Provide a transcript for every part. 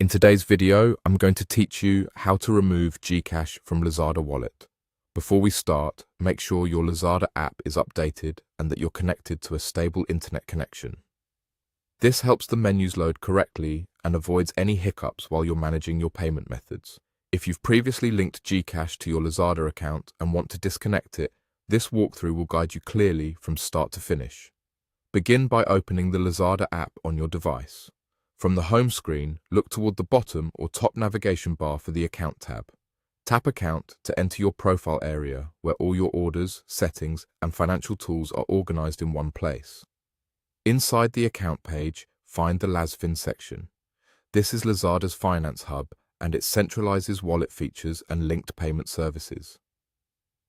In today's video, I'm going to teach you how to remove GCash from Lazada Wallet. Before we start, make sure your Lazada app is updated and that you're connected to a stable internet connection. This helps the menus load correctly and avoids any hiccups while you're managing your payment methods. If you've previously linked GCash to your Lazada account and want to disconnect it, this walkthrough will guide you clearly from start to finish. Begin by opening the Lazada app on your device. From the home screen, look toward the bottom or top navigation bar for the Account tab. Tap Account to enter your profile area where all your orders, settings, and financial tools are organized in one place. Inside the Account page, find the LazFin section. This is Lazada's finance hub and it centralizes wallet features and linked payment services.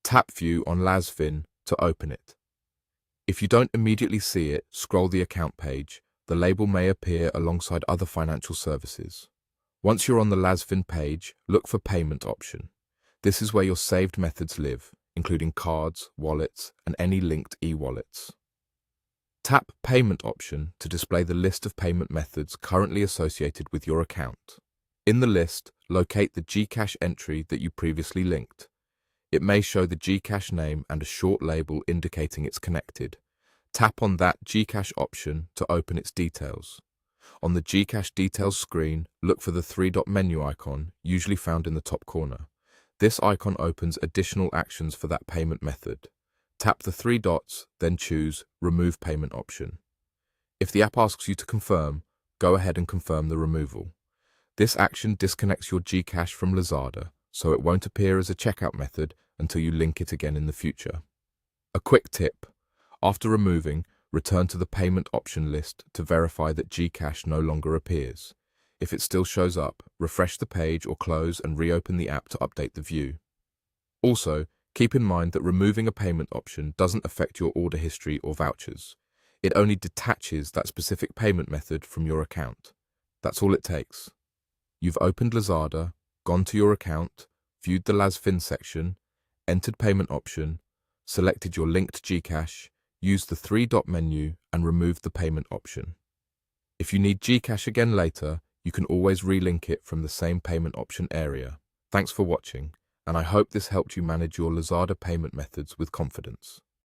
Tap View on LazFin to open it. If you don't immediately see it, scroll the Account page. The label may appear alongside other financial services. Once you're on the LazFin page, look for Payment option. This is where your saved methods live, including cards, wallets, and any linked e-wallets. Tap Payment option to display the list of payment methods currently associated with your account. In the list, locate the GCash entry that you previously linked. It may show the GCash name and a short label indicating it's connected. Tap on that GCash option to open its details. On the GCash details screen, look for the three-dot menu icon, usually found in the top corner. This icon opens additional actions for that payment method. Tap the three dots, then choose Remove Payment option. If the app asks you to confirm, go ahead and confirm the removal. This action disconnects your GCash from Lazada, so it won't appear as a checkout method until you link it again in the future. A quick tip. After removing, return to the payment option list to verify that GCash no longer appears. If it still shows up, refresh the page or close and reopen the app to update the view. Also, keep in mind that removing a payment option doesn't affect your order history or vouchers. It only detaches that specific payment method from your account. That's all it takes. You've opened Lazada, gone to your account, viewed the LazFin section, entered payment option, selected your linked GCash, used the three-dot menu and removed the payment option. If you need GCash again later, you can always relink it from the same payment option area. Thanks for watching, and I hope this helped you manage your Lazada payment methods with confidence.